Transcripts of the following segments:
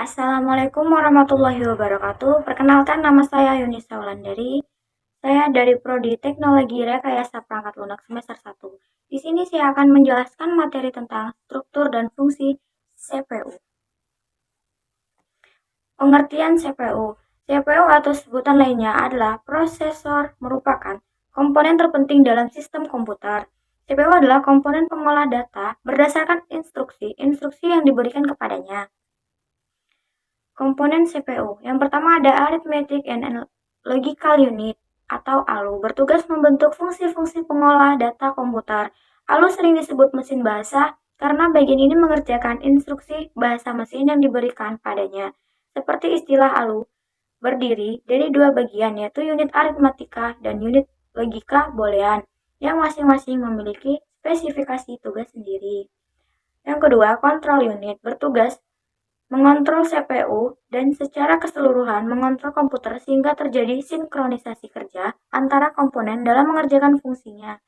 Assalamualaikum warahmatullahi wabarakatuh. Perkenalkan, nama saya Yunisa Wulandari. Saya dari Prodi Teknologi Rekayasa Perangkat Lunak semester 1. Di sini saya akan menjelaskan materi tentang struktur dan fungsi CPU. Pengertian CPU. CPU atau sebutan lainnya adalah prosesor, merupakan komponen terpenting dalam sistem komputer. CPU adalah komponen pengolah data berdasarkan instruksi yang diberikan kepadanya. Komponen CPU. Yang pertama ada Arithmetic and Logical Unit atau ALU, bertugas membentuk fungsi-fungsi pengolah data komputer. ALU sering disebut mesin bahasa karena bagian ini mengerjakan instruksi bahasa mesin yang diberikan padanya. Seperti istilah ALU berdiri dari dua bagian, yaitu unit aritmatika dan unit logika boolean, yang masing-masing memiliki spesifikasi tugas sendiri. Yang kedua, control unit bertugas mengontrol CPU dan secara keseluruhan mengontrol komputer sehingga terjadi sinkronisasi kerja antara komponen dalam mengerjakan fungsinya.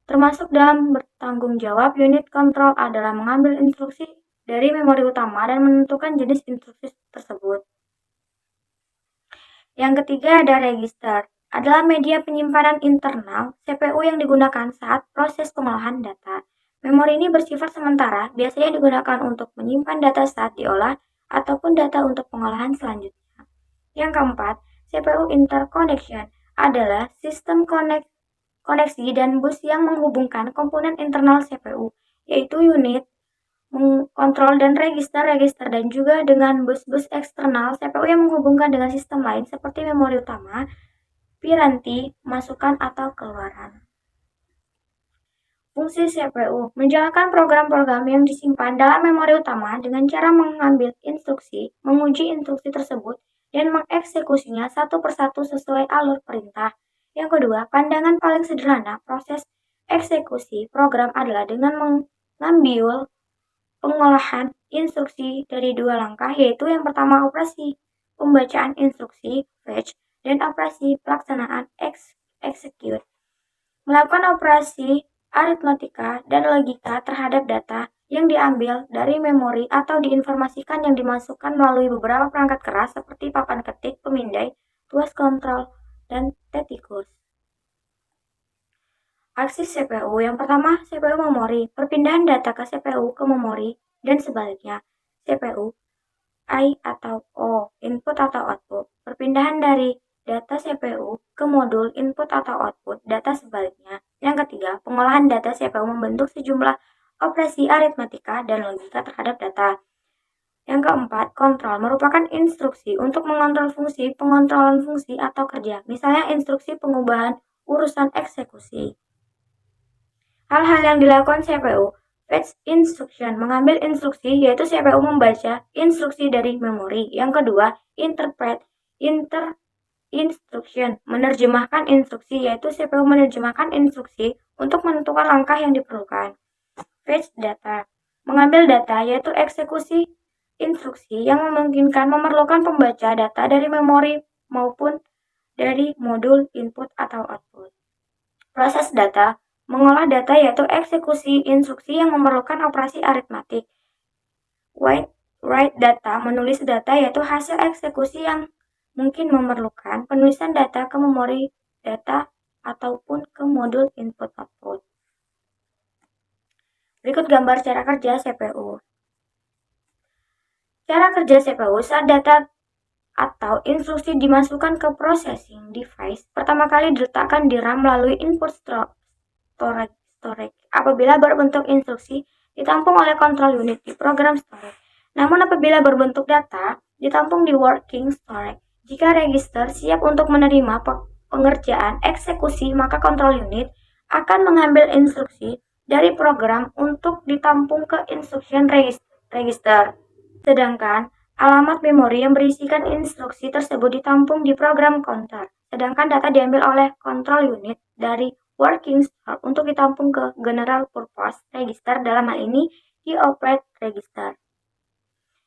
Termasuk dalam bertanggung jawab, unit kontrol adalah mengambil instruksi dari memori utama dan menentukan jenis instruksi tersebut. Yang ketiga ada register, adalah media penyimpanan internal CPU yang digunakan saat proses pengolahan data. Memori ini bersifat sementara, biasanya digunakan untuk menyimpan data saat diolah ataupun data untuk pengolahan selanjutnya. Yang keempat, CPU interconnection adalah sistem koneksi dan bus yang menghubungkan komponen internal CPU, yaitu unit, kontrol dan register dan juga dengan bus-bus eksternal CPU yang menghubungkan dengan sistem lain seperti memori utama, piranti, masukan atau keluaran. Fungsi CPU menjalankan program-program yang disimpan dalam memori utama dengan cara mengambil instruksi, menguji instruksi tersebut, dan mengeksekusinya satu persatu sesuai alur perintah. Yang kedua, pandangan paling sederhana proses eksekusi program adalah dengan mengambil pengolahan instruksi dari dua langkah, yaitu yang pertama operasi pembacaan instruksi fetch dan operasi pelaksanaan execute. Melakukan operasi aritmatika dan logika terhadap data yang diambil dari memori atau diinformasikan yang dimasukkan melalui beberapa perangkat keras seperti papan ketik, pemindai, tuas kontrol, dan tetikus. Akses CPU. Yang pertama, CPU memori, perpindahan data ke CPU ke memori, dan sebaliknya. CPU I atau O, input atau output, perpindahan dari data CPU ke modul input atau output, data sebaliknya. Yang ketiga, pengolahan data CPU membentuk sejumlah operasi aritmatika dan logika terhadap data. Yang keempat, kontrol merupakan instruksi untuk mengontrol fungsi, pengontrolan fungsi atau kerja, misalnya instruksi pengubahan urusan eksekusi. Hal-hal yang dilakukan CPU, fetch instruction, mengambil instruksi, yaitu CPU membaca instruksi dari memori. Yang kedua, interpret, instruction, menerjemahkan instruksi, yaitu CPU menerjemahkan instruksi untuk menentukan langkah yang diperlukan. Fetch data, mengambil data, yaitu eksekusi instruksi yang memungkinkan memerlukan pembaca data dari memori maupun dari modul input atau output. Proses data, mengolah data, yaitu eksekusi instruksi yang memerlukan operasi aritmatik. Write data, menulis data, yaitu hasil eksekusi yang mungkin memerlukan penulisan data ke memori data ataupun ke modul input-output. Berikut gambar cara kerja CPU. Cara kerja CPU saat data atau instruksi dimasukkan ke processing device, pertama kali diletakkan di RAM melalui input storage. Apabila berbentuk instruksi, ditampung oleh control unit di program storage. Namun apabila berbentuk data, ditampung di working storage. Jika register siap untuk menerima pengerjaan eksekusi, maka control unit akan mengambil instruksi dari program untuk ditampung ke instruction register. Sedangkan alamat memori yang berisikan instruksi tersebut ditampung di program counter. Sedangkan data diambil oleh control unit dari working store untuk ditampung ke general purpose register, dalam hal ini di operate register.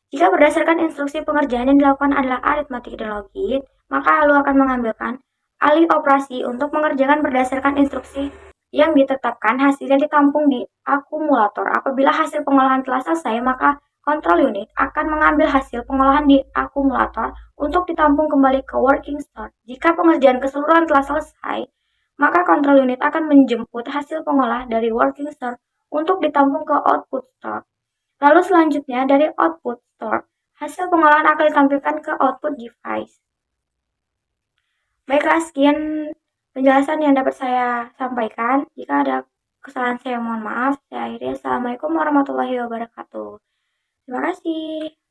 Jika berdasarkan instruksi pengerjaan yang dilakukan adalah aritmatik dan logik, maka ALU akan mengambilkan alih operasi untuk mengerjakan berdasarkan instruksi yang ditetapkan, hasilnya ditampung di akumulator. Apabila hasil pengolahan telah selesai, maka control unit akan mengambil hasil pengolahan di akumulator untuk ditampung kembali ke working store. Jika pengerjaan keseluruhan telah selesai, maka control unit akan menjemput hasil pengolah dari working store untuk ditampung ke output store. Lalu selanjutnya dari output store, hasil pengolahan akan ditampilkan ke output device. Baiklah, sekian penjelasan yang dapat saya sampaikan. Jika ada kesalahan saya mohon maaf. Saya akhiri. Assalamualaikum warahmatullahi wabarakatuh. Terima kasih.